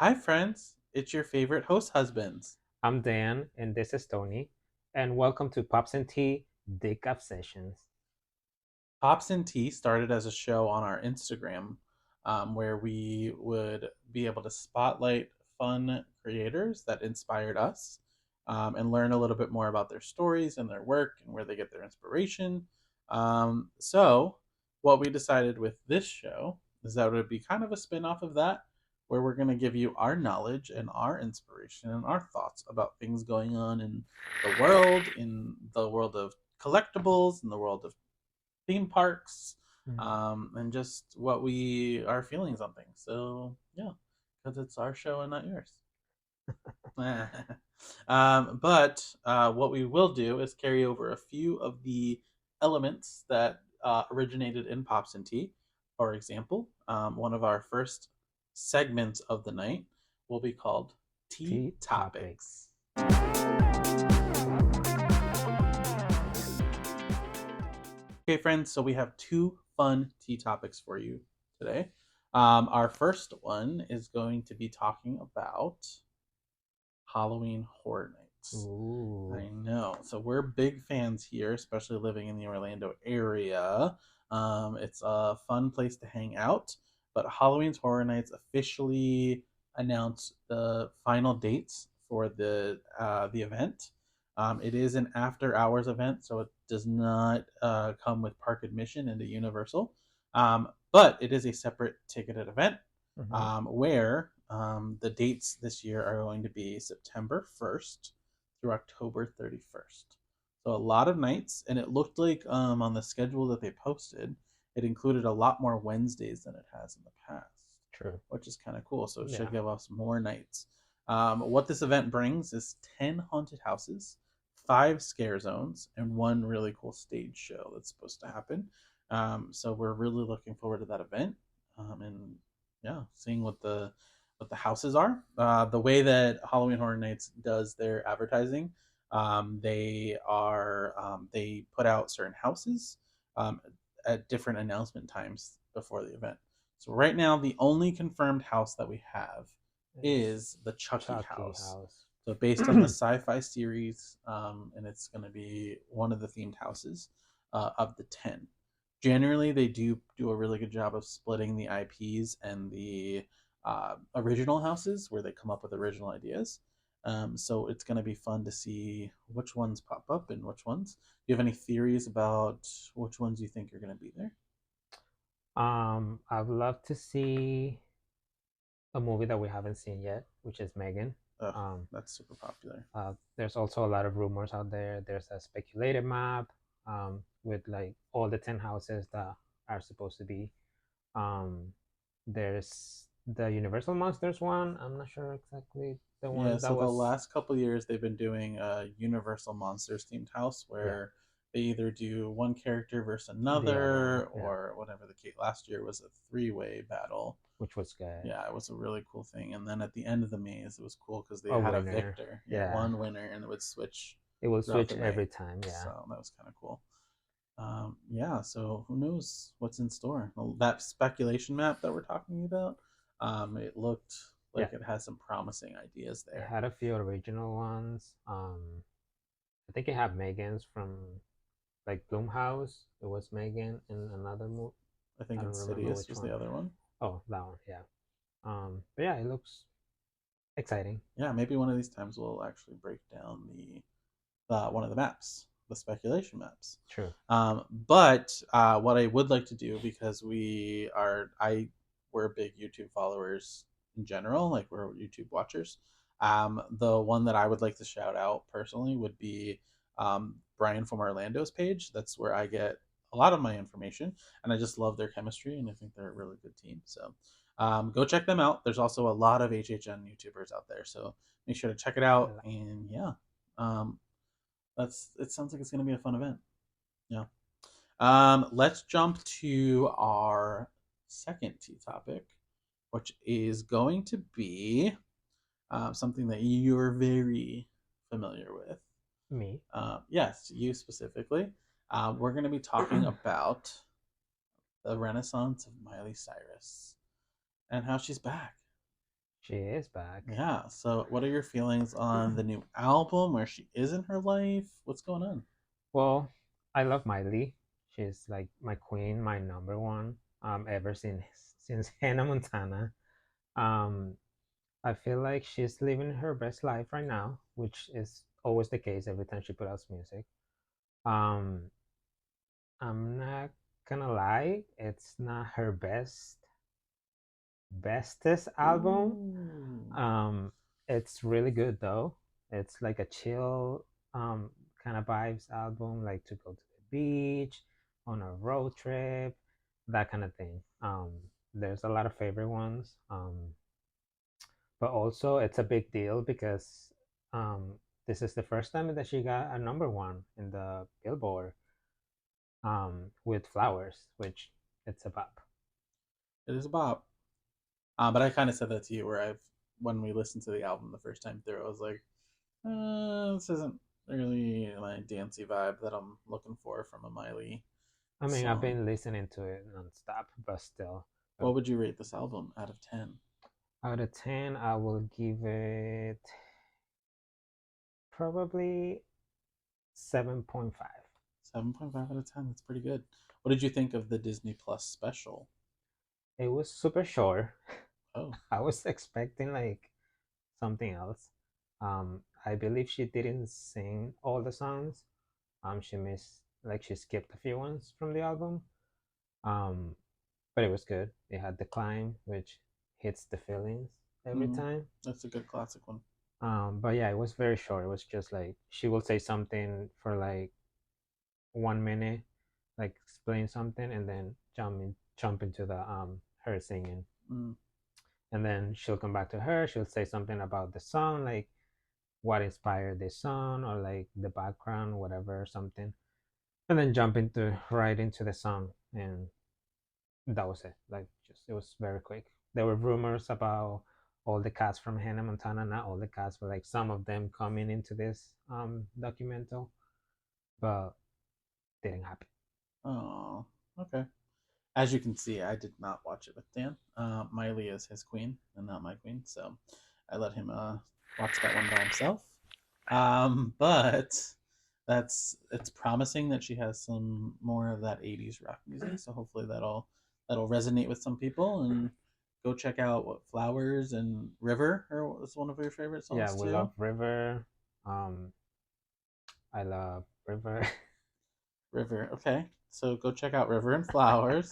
Hi, friends. It's your favorite host husbands. I'm Dan, and this is Tony, and welcome to Pops and Tea Decaf Sessions. Pops and Tea started as a show on our Instagram where we would be able to spotlight fun creators that inspired us and learn a little bit more about their stories and their work and where they get their inspiration. So, what we decided with this show is that it would be kind of a spin off of that, where we're going to give you our knowledge and our inspiration and our thoughts about things going on in the world of collectibles, in the world of theme parks, Mm. and just what we are feeling something. So yeah, because it's our show and not yours. But what we will do is carry over a few of the elements that originated in Pops and Tea. For example, one of our first segments of the night will be called Tea Tea Topics. Topics. Okay, friends, so we have two fun tea topics for you today. Our first one is going to be talking about Halloween Horror Nights. Ooh. I know. So we're big fans here, especially living in the Orlando area. It's a fun place to hang out. But Halloween's Horror Nights officially announced the final dates for the event. It is an after hours event, so it does not come with park admission into Universal. But it is a separate ticketed event Hmm. where the dates this year are going to be September 1st through October 31st. So a lot of nights, and it looked like on the schedule that they posted, it included a lot more Wednesdays than it has in the past, True. which is kind of cool. So it should Yeah. give us more nights. What this event brings is 10 haunted houses, 5 scare zones, and one really cool stage show that's supposed to happen. So we're really looking forward to that event. And yeah, seeing what the houses are. The way that Halloween Horror Nights does their advertising, they put out certain houses um, at different announcement times before the event. So right now, the only confirmed house that we have It's is the Chucky Chucky house. House. So based on the sci-fi series, and it's going to be one of the themed houses of the 10. Generally, they do a really good job of splitting the IPs and the original houses where they come up with original ideas. So it's going to be fun to see which ones pop up and which ones. Do you have any theories about which ones you think are going to be there? I'd love to see a movie that we haven't seen yet, which is Megan. Ugh, Um, that's super popular. there's also a lot of rumors out there. There's a speculated map with like all the 10 houses that are supposed to be. Um, there's the Universal Monsters one. I'm not sure exactly the Yeah, one that so the was. last couple years they've been doing a Universal Monsters themed house Yeah, where they either do one character versus the another other. Yeah, or whatever the case. Last year was a three-way battle. which was good. Yeah, it was a really cool thing. And then at the end of the maze, it was cool because they A had a winner. victor. Yeah, Yeah, one winner, and it would switch it will throughout switch the every night. time. Yeah. So that was kind of cool. Yeah, so who knows what's in store? Well, that speculation map that we're talking about, it looked Yeah, like it has some promising ideas it there. had a few original ones. I think it had Megan's from like Bloomhouse. It was Megan in another movie. I I think don't remember Insidious which was one. the other one. Oh, that one. Yeah. But yeah, it looks exciting. Yeah, maybe one of these times we'll actually break down the one of the maps, the speculation maps. True. But what I would like to do because we're big YouTube followers in general, like we're YouTube watchers. The one that I would like to shout out personally would be Brian from Orlando's page. That's where I get a lot of my information, and I just love their chemistry, and I think they're a really good team. So go check them out. There's also a lot of HHN YouTubers out there, so make sure to check it out. And yeah, um, that's it. Sounds like it's going to be a fun event. Yeah. Let's jump to our second tea topic, which is going to be something that you're very familiar with. Me. Yes, you specifically. We're going to be talking about the Renaissance of Miley Cyrus and how she's back. She is back. Yeah. So, what are your feelings on the new album where she is in her life? What's going on? Well, I love Miley. She's like my queen, my number one. Ever since Hannah Montana. Um, I feel like she's living her best life right now, which is always the case every time she puts out music. Um, I'm not gonna lie, it's not her bestest album. Ooh. Um, it's really good though. It's like a chill kind of vibes album, like to go to the beach, on a road trip, that kind of thing. There's a lot of favorite ones. But also it's a big deal because um, this is the first time that she got a number one in the Billboard with Flowers, which it's a bop. It is a bop. But I kind of said that to you where when we listened to the album the first time through, I was like, this isn't really my dancey vibe that I'm looking for from a Miley I mean, I've song. been listening to it nonstop, but still. What would you rate this album out of 10? Out of 10, I will give it probably 7.5. 7.5 out of 10. That's pretty good. What did you think of the Disney Plus special? It was super short. Oh, I was expecting like something else. I believe she didn't sing all the songs. She missed, like, she skipped a few ones from the album. Um, but it was good. It had the climb, which hits the feelings every mm-hmm. time. That's a good classic one. But yeah, it was very short. It was just like she will say something for like 1 minute, like explain something, and then jump into the her singing, Mm, and then she'll come back to her. She'll say something about the song, like what inspired this song, or like the background, whatever, or something, and then jump into right into the song, and that was it. Like, just it was very quick. There were rumors about all the cast from Hannah Montana, not all the cast, but like some of them coming into this documental, but didn't happen. oh, okay. As you can see, I did not watch it with Dan. Miley is his queen and not my queen, so I let him watch that one by himself. But it's promising that she has some more of that '80s rock music. So hopefully that'll resonate with some people and go check out what Flowers and River is one of your favorite Yeah, songs we too. love River. um I love River. River, okay. So go check out River and Flowers,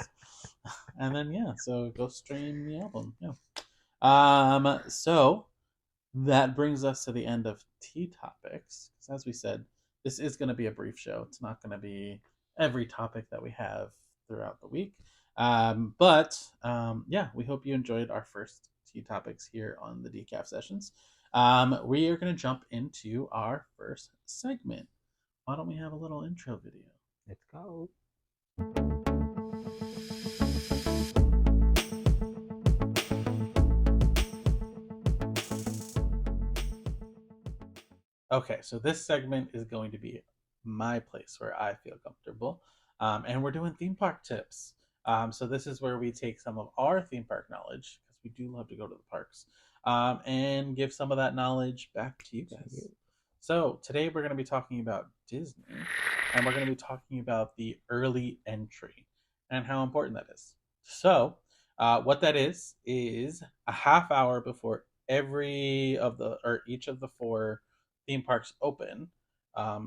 and then yeah, so go stream the album. Yeah. So that brings us to the end of tea topics. Because as we said, this is going to be a brief show. It's not going to be every topic that we have throughout the week. But yeah, we hope you enjoyed our first tea topics here on the Decaf Sessions. We are going to jump into our first segment. Why don't we have a little intro video? Let's go. Okay, so this segment is going to be my place where I feel comfortable. And we're doing theme park tips. So this is where we take some of our theme park knowledge, because we do love to go to the parks, and give some of that knowledge back to you To guys. you. So today we're going to be talking about Disney, and we're going to be talking about the early entry and how important that is. So what that is a half hour before every of the or each of the four theme parks open.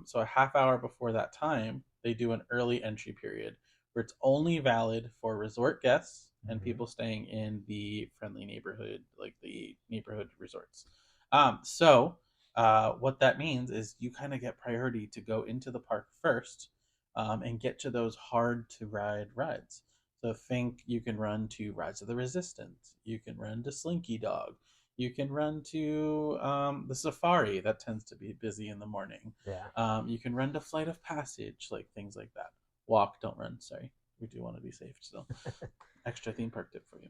So a half hour before that time, they do an early entry period where it's only valid for resort guests and Mm-hmm. people staying in the friendly neighborhood, like the neighborhood resorts. So what that means is you kind of get priority to go into the park first, and get to those hard to ride rides. So think you can run to Rise of the Resistance, you can run to Slinky Dog, you can run to the Safari that tends to be busy in the morning. Yeah. You can run to Flight of Passage, like things like that. Walk, don't run. Sorry, we do want to be safe still. Extra theme park tip for you.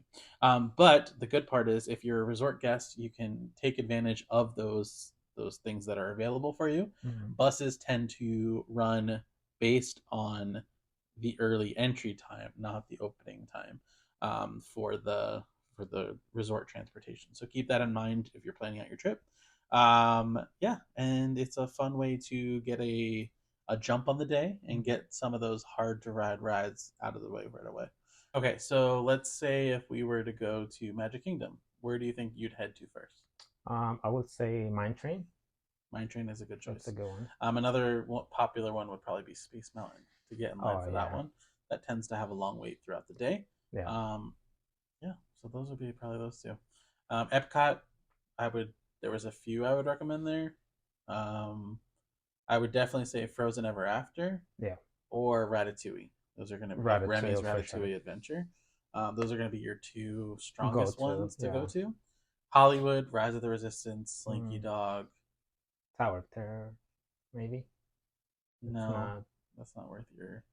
But the good part is, if you're a resort guest, you can take advantage of those things that are available for you. Mm-hmm. Buses tend to run based on the early entry time, not the opening time, for for the resort transportation. So keep that in mind if you're planning out your trip. Yeah, and it's a fun way to get a jump on the day and get some of those hard to ride rides out of the way right away. Okay, so let's say if we were to go to Magic Kingdom, where do you think you'd head to first? I would say Mine Train. Mine Train is a good That's a choice. good one. Another popular one would probably be Space Mountain to get in line Oh for that yeah, one. That tends to have a long wait throughout the day. yeah. Um, yeah, so those would be probably those two. Epcot, I would. There was a few I would recommend there. Um, I would definitely say Frozen Ever After Yeah, or Ratatouille. Those are going to like Remy's Ratatouille for sure. Ratatouille Adventure. Those are going to be your two Go strongest to, ones to go yeah. to. Hollywood, Rise of the Resistance, Slinky Mm, Dog. Tower of Terror, maybe. It's No, not. that's not worth your.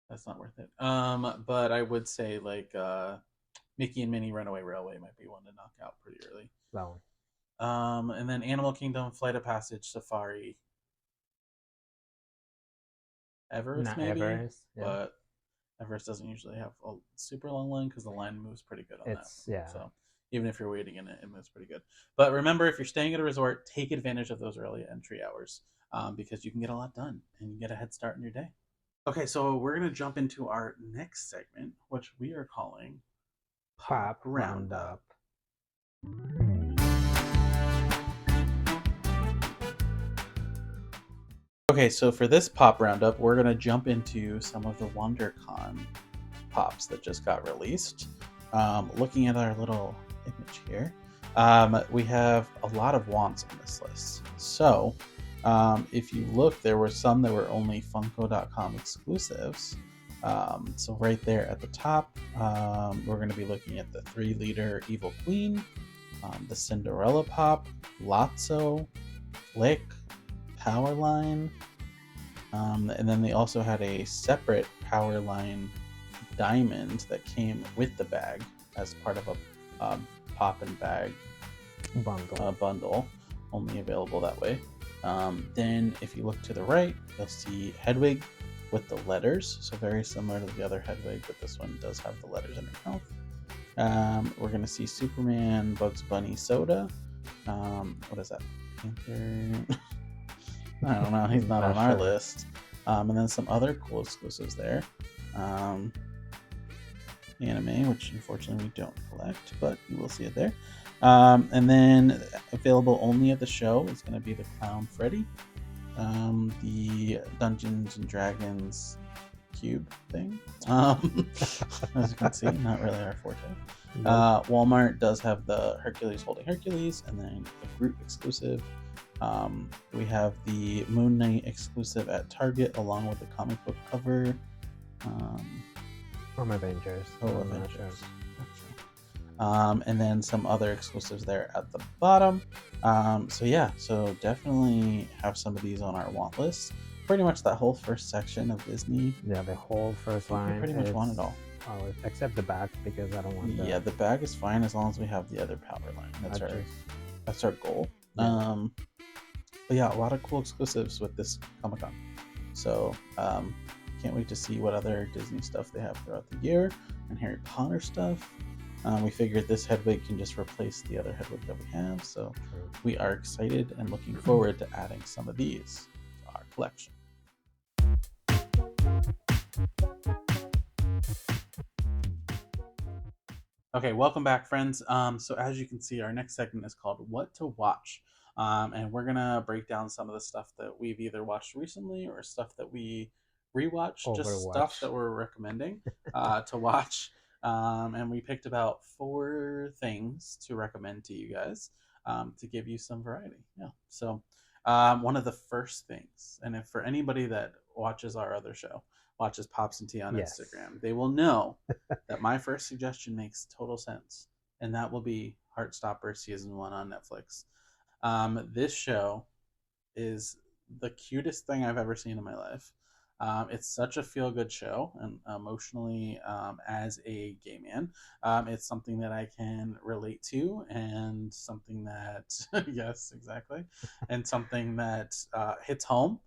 That's not worth it. But I would say like Mickey and Minnie Runaway Railway might be one to knock out pretty early. That one. And then Animal Kingdom, Flight of Passage, Safari, Everest Not maybe, Everest. Yeah. but Everest doesn't usually have a super long line because the line moves pretty good on that. It's yeah. So even if you're waiting in it, it moves pretty good. But remember, if you're staying at a resort, take advantage of those early entry hours because you can get a lot done and you get a head start in your day. Okay, so we're gonna jump into our next segment, which we are calling Pop Pop Roundup. Roundup. Okay, so for this pop roundup, we're gonna jump into some of the WonderCon pops that just got released. Looking at our little image here, we have a lot of wants on this list. So, if you look, there were some that were only Funko.com exclusives. So right there at the top, we're going to be looking at the 3-liter Evil Queen, the Cinderella Pop, Lotso, Flick, Powerline, and then they also had a separate Powerline diamond that came with the bag as part of a pop and bag bundle, only available that way. Then, if you look to the right, you'll see Hedwig with the letters, so very similar to the other Hedwig, but this one does have the letters in her mouth. We're going to see Superman, Bugs Bunny, Soda. What is that? Panther. I don't know. He's not on our list. And then some other cool exclusives there. Anime, which unfortunately we don't collect, but you will see it there. And then available only at the show is going to be the Clown Freddy, the Dungeons and Dragons cube thing. As you can see, not really our forte. Walmart does have the Hercules holding Hercules, and then the Groot exclusive. We have the Moon Knight exclusive at Target, along with the comic book cover. From Avengers. Avengers. And then some other exclusives there at the bottom. So definitely have some of these on our want list. Pretty much that whole first section of Disney. Yeah, the whole first line. Pretty much want it all. Except the bag, because I don't want Yeah, the bag is fine as long as we have the other power line. That's our goal. Yeah. But yeah, a lot of cool exclusives with this Comic-Con. So can't wait to see what other Disney stuff they have throughout the year and Harry Potter stuff. We figured this Hedwig can just replace the other Hedwig that we have. So we are excited and looking forward to adding some of these to our collection. Okay, welcome back, friends. So as you can see, our next segment is called What to Watch. And we're going to break down some of the stuff that we've either watched recently or stuff that we rewatched, just stuff that we're recommending to watch. And we picked about 4 things to recommend to you guys to give you some variety. Yeah. So one of the first things, and if for anybody that watches our other show, watches Pops and Tea on Instagram, they will know that my first suggestion makes total sense, and that will be Heartstopper Season 1 on Netflix. This show is the cutest thing I've ever seen in my life. It's such a feel-good show, and emotionally, as a gay man, it's something that I can relate to, and something that yes, exactly, and something that hits home,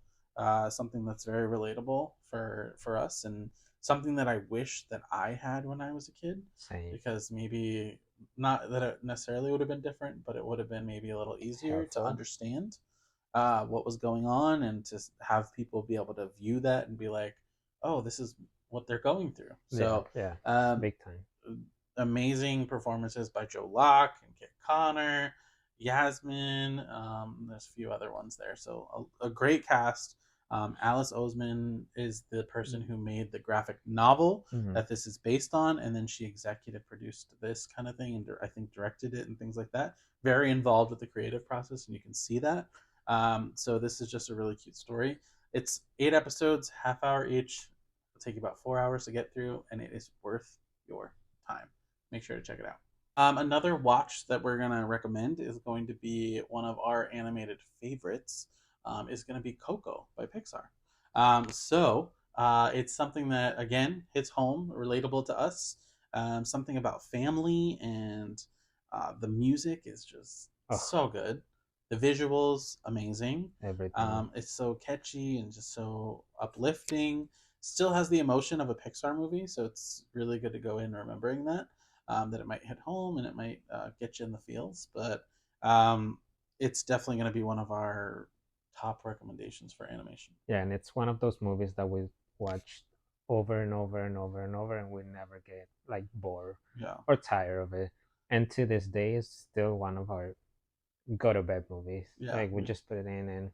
something that's very relatable for us, and something that I wish that I had when I was a kid, Same. because maybe not that it necessarily would have been different, but it would have been maybe a little easier to Helpful. understand what was going on, and to have people be able to view that and be like, oh, this is what they're going through. Yeah, So yeah, um, big time. amazing performances by Joe Locke and Kit Connor, Yasmin. There's a few other ones there. So a great cast. Alice Oseman is the person who made the graphic novel Mm-hmm. that this is based on, and then she executive produced this kind of thing, and I think directed it and things like that. Very involved with the creative process, and you can see that. So this is just a really cute story. It's 8 episodes, half hour each. It'll take you about 4 hours to get through, and it is worth your time. Make sure to check it out. Another watch that we're gonna recommend is going to be one of our animated favorites. Is going to be Coco by Pixar. It's something that again hits home, relatable to us. Something about family, and the music is just Oh, so good. The visuals amazing. everything. It's so catchy and just so uplifting. Still has the emotion of a Pixar movie, so it's really good to go in remembering that. That it might hit home and it might get you in the feels. But um, it's definitely going to be one of our top recommendations for animation. Yeah, and it's one of those movies that we watch over and over and over and over, and we never get like bored Yeah, or tired of it. And to this day, it's still one of our go to bed movies. yeah, Like we just put it in and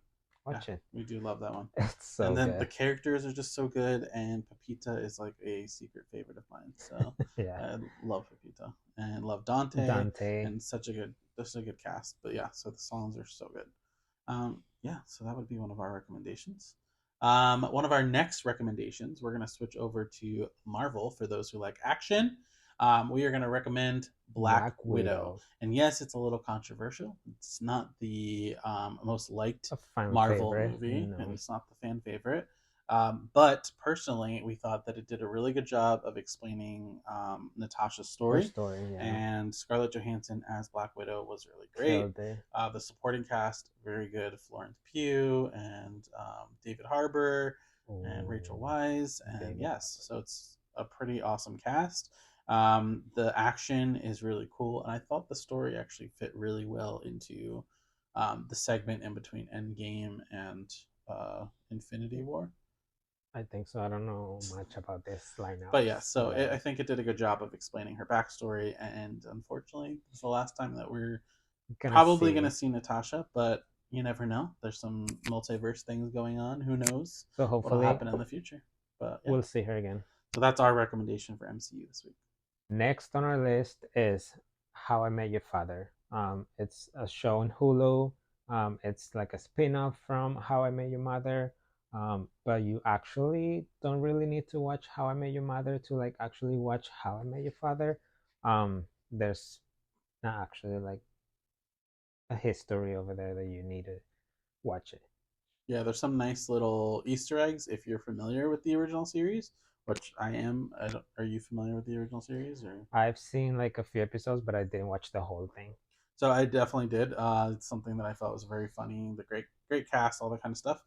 yeah, watch it. we do love that one. It's And so then the good. characters are just so good, and Pepita is like a secret favorite of mine. So Yeah, I love Pepita and love Dante, Dante. and such a good cast. But yeah, so the songs are so good. Yeah, so that would be one of our recommendations. One of our next recommendations, we're going to switch over to Marvel for those who like action. We are going to recommend Black Black Widow. Widow, And yes, it's a little controversial. It's not the most liked a fan Marvel favorite. movie, and No, it's not the fan favorite. But personally, we thought that it did a really good job of explaining Natasha's her story, story. Yeah, and Scarlett Johansson as Black Widow was really great. killed it. The supporting cast, very good. Florence Pugh and David Harbour and Rachel Oh, Weisz. And David yes, Harbour. so it's a pretty awesome cast. The action is really cool. And I thought the story actually fit really well into the segment in between Endgame and Infinity War. I think so. I don't know much about this But yeah, lineups, so I but think it did a good job of explaining her backstory. And unfortunately, it's the last time that we're gonna probably going to see. see Natasha, but you never know. There's some multiverse things going on. Who knows So what'll hopefully happen in the future? But yeah, we'll see her again. so that's our recommendation for MCU this week. Next on our list is How I Met Your Father. It's a show on Hulu. It's like a spin-off from How I Met Your Mother. But you actually don't really need to watch How I Met Your Mother to like actually watch How I Met Your Father. There's not actually like a history over there that you need to watch it. Yeah, there's some nice little Easter eggs if you're familiar with the original series, which I am. Are you familiar with the original series? Or I've seen like a few episodes, but I didn't watch the whole thing. so I definitely did. It's something that I thought was very funny. The great cast, all that kind of stuff.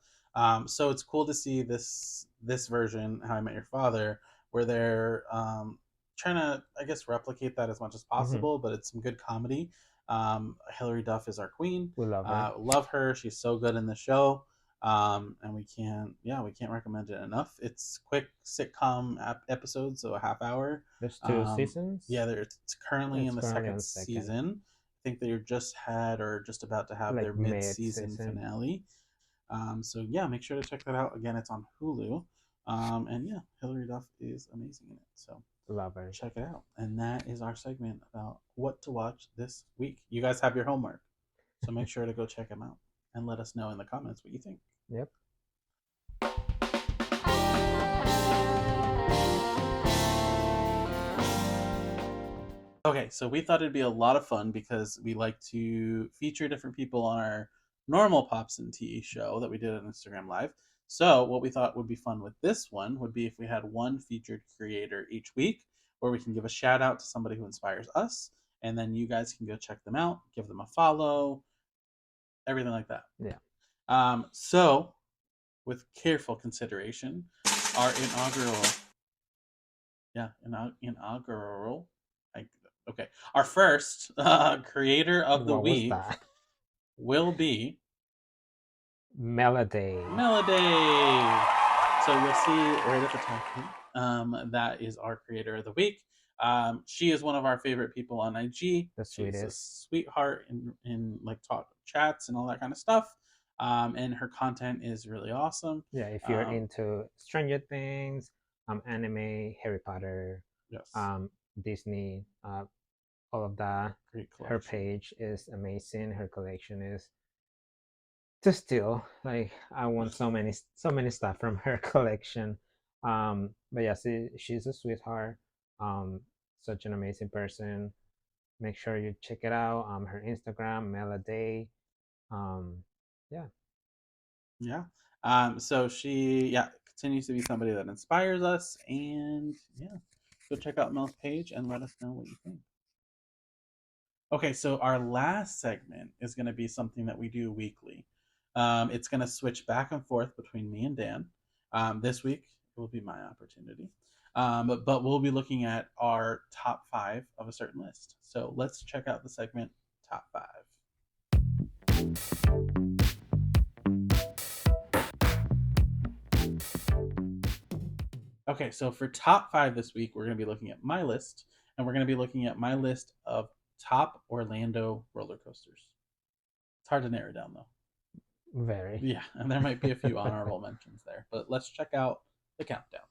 So it's cool to see this version, How I Met Your Father, where they're trying to, I guess, replicate that as much as Hmm. possible. But it's some good comedy. Hilary Duff is our queen. We love her. Love her. She's so good in the show. And we can't recommend it enough. It's quick sitcom episodes, so a half hour. There's two Yeah, seasons. it's currently in It's the currently second on second, season. I think they just had or just about to have their like mid-season mid-season. finale. So yeah, make sure to check that out. Again, it's on Hulu. And yeah, Hilary Duff is amazing in it. So Love her. check it out. And that is our segment about what to watch this week. You guys have your homework, so make sure to go check them out and let us know in the comments what you think. Yep. Okay, so we thought it'd be a lot of fun because we like to feature different people on our normal Pops and Tea show that we did on Instagram Live. So, what we thought would be fun with this one would be if we had one featured creator each week where we can give a shout out to somebody who inspires us, and then you guys can go check them out, give them a follow, everything like that. Yeah. So, with careful consideration, our inaugural Yeah, inaugural. I, okay, our first creator of the What was week that? will be Melody. Melody. So you'll see right at the top here, that is our creator of the week. She is one of our favorite people on IG. The She's a sweetest. sweetheart in like talk chats and all that kind of stuff. And her content is really awesome. Yeah, if you're Um, into Stranger Things, anime, Harry Potter, yes, um, Disney, all of that, great her collection. page is amazing. Her collection is to steal. Like I want so many stuff from her collection. But yeah, she's a sweetheart. Um, Such an amazing person. Make sure you check it out. Her Instagram, Melody. Um, yeah, Yeah. So she, yeah, continues to be somebody that inspires us, and yeah, go check out Mel's page and let us know what you think. Okay, so our last segment is going to be something that we do weekly. It's going to switch back and forth between me and Dan. This week it will be my opportunity, but we'll be looking at our top five of a certain list. So let's check out the segment top five. Okay, so for top five this week, we're going to be looking at my list, and we're going to be looking at my list of top Orlando roller coasters. It's hard to narrow down though. very. Yeah, and there might be a few honorable mentions there, but let's check out the countdown.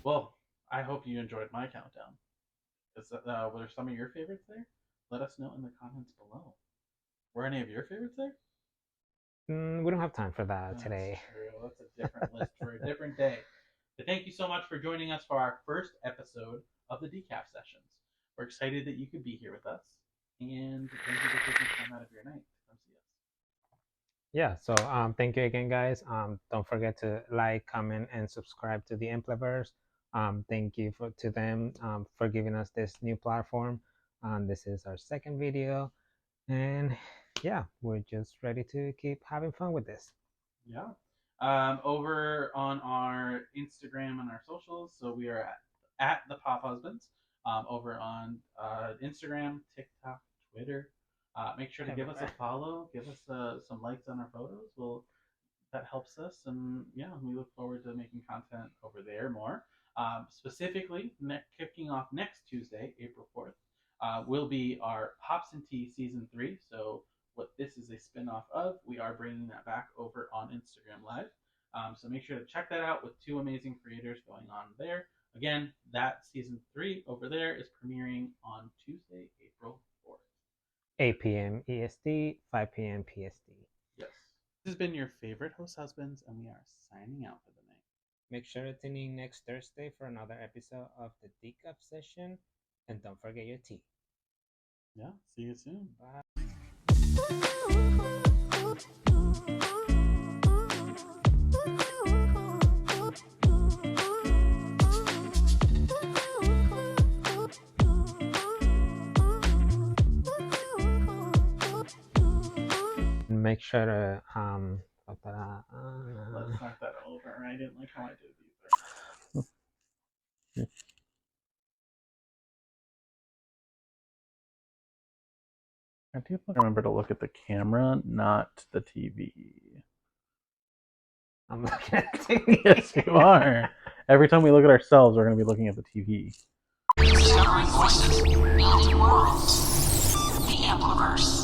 Well, I hope you enjoyed my countdown. Were there some of your favorites there? Let us know in the comments below. Were any of your favorites there? We don't have time for that That's today. true. That's a different list for a different day. But thank you so much for joining us for our first episode of the Decaf Sessions. We're excited that you could be here with us, and thank you for taking time out of your night to come see us. Yeah, so thank you again, guys. Don't forget to like, comment, and subscribe to the Ampliverse. Thank you to them for giving us this new platform. This is our second video, and yeah, we're just ready to keep having fun with this. Yeah. Over on our Instagram and our socials, so we are at the Pop Husbands. Over on Instagram, TikTok, Twitter. Make sure to give us a Everywhere. follow. Give us some likes on our photos. That helps us, and yeah, we look forward to making content over there more. Specifically, kicking off next Tuesday, April 4th, will be our Pops and Tea season 3. So what this is a spin-off of, we are bringing that back over on Instagram Live. So make sure to check that out with two amazing creators going on there. Again, that season 3 over there is premiering on Tuesday, April 4th. 8 p.m. EST, 5 p.m. PST. Yes. This has been your favorite host husbands, and we are signing out for the night. Make sure to tune in next Thursday for another episode of the Decaf Session, and don't forget your tea. Yeah, see you soon. Bye. Make sure to Let's start that over. I didn't like how I did these. I do remember to look at the camera, not the TV. I'm looking at the Yes, you are. Every time we look at ourselves, we're going to be looking at the TV. Discovering voices, building worlds. The Ampliverse.